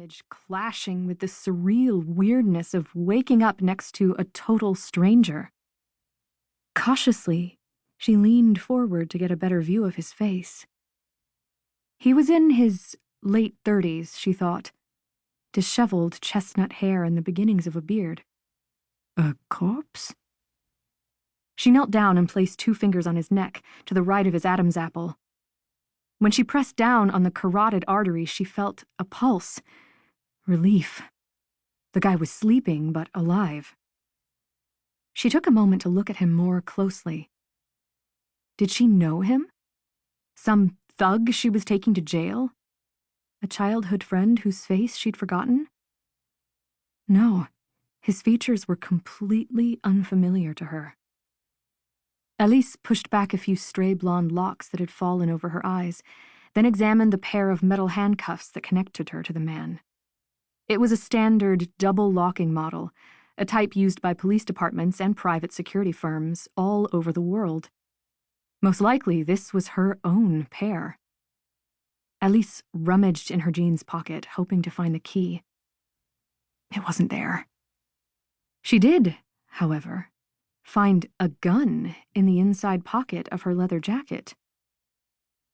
image clashing with the surreal weirdness of waking up next to a total stranger. Cautiously, she leaned forward to get a better view of his face. He was in his late 30s, she thought, disheveled chestnut hair and the beginnings of a beard. A corpse? She knelt down and placed 2 fingers on his neck, to the right of his Adam's apple. When she pressed down on the carotid artery, she felt a pulse. Relief. The guy was sleeping, but alive. She took a moment to look at him more closely. Did she know him? Some thug she was taking to jail? A childhood friend whose face she'd forgotten? No, his features were completely unfamiliar to her. Elise pushed back a few stray blonde locks that had fallen over her eyes, then examined the pair of metal handcuffs that connected her to the man. It was a standard double-locking model, a type used by police departments and private security firms all over the world. Most likely, this was her own pair. Elise rummaged in her jeans pocket, hoping to find the key. It wasn't there. She did, however, find a gun in the inside pocket of her leather jacket.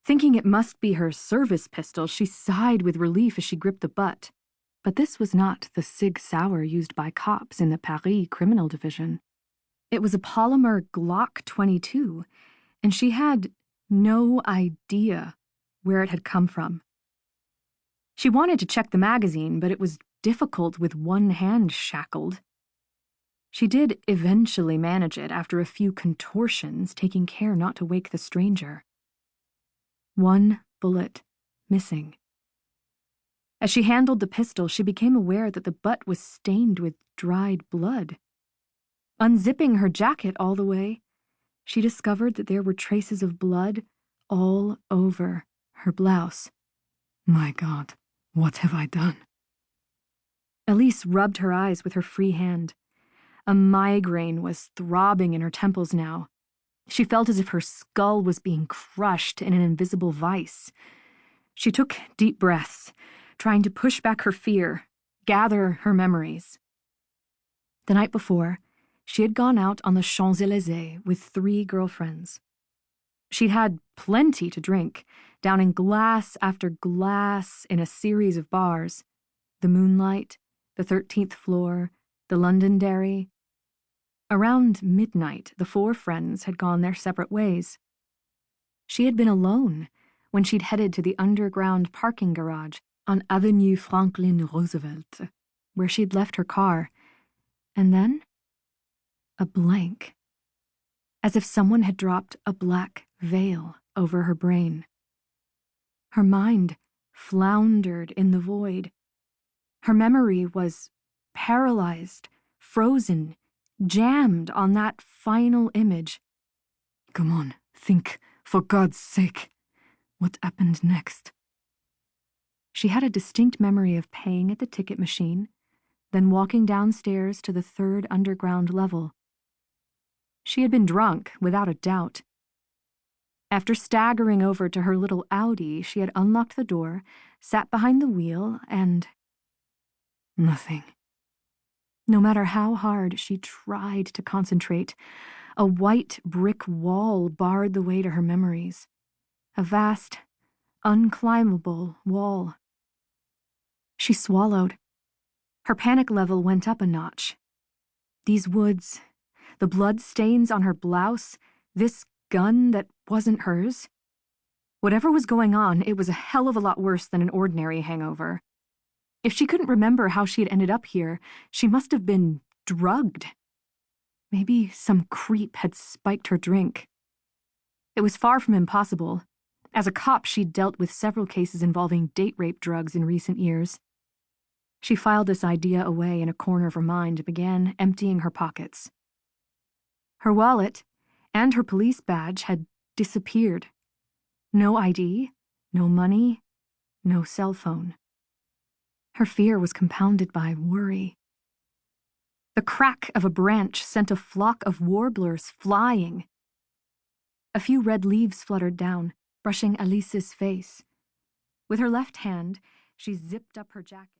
Thinking it must be her service pistol, she sighed with relief as she gripped the butt. But this was not the Sig Sauer used by cops in the Paris criminal division. It was a polymer Glock 22, and she had no idea where it had come from. She wanted to check the magazine, but it was difficult with one hand shackled. She did eventually manage it after a few contortions, taking care not to wake the stranger. 1 bullet missing. As she handled the pistol, she became aware that the butt was stained with dried blood. Unzipping her jacket all the way, she discovered that there were traces of blood all over her blouse. My God, what have I done? Elise rubbed her eyes with her free hand. A migraine was throbbing in her temples now. She felt as if her skull was being crushed in an invisible vice. She took deep breaths, trying to push back her fear, gather her memories. The night before, she had gone out on the Champs-Élysées with 3 girlfriends. She'd had plenty to drink, downing glass after glass in a series of bars. The Moonlight, the 13th Floor, the Londonderry. Around midnight, the 4 friends had gone their separate ways. She had been alone when she'd headed to the underground parking garage on Avenue Franklin Roosevelt, where she'd left her car, and then a blank, as if someone had dropped a black veil over her brain. Her mind floundered in the void. Her memory was paralyzed, frozen, jammed on that final image. Come on, think, for God's sake. What happened next? She had a distinct memory of paying at the ticket machine, then walking downstairs to the 3rd underground level. She had been drunk, without a doubt. After staggering over to her little Audi, she had unlocked the door, sat behind the wheel, and nothing. No matter how hard she tried to concentrate, a white brick wall barred the way to her memories. A vast, unclimbable wall. She swallowed. Her panic level went up a notch. These woods, the blood stains on her blouse, this gun that wasn't hers. Whatever was going on, it was a hell of a lot worse than an ordinary hangover. If she couldn't remember how she had ended up here, she must have been drugged. Maybe some creep had spiked her drink. It was far from impossible. As a cop, she'd dealt with several cases involving date rape drugs in recent years. She filed this idea away in a corner of her mind and began emptying her pockets. Her wallet and her police badge had disappeared. No ID, no money, no cell phone. Her fear was compounded by worry. The crack of a branch sent a flock of warblers flying. A few red leaves fluttered down, brushing Alice's face. With her left hand, she zipped up her jacket.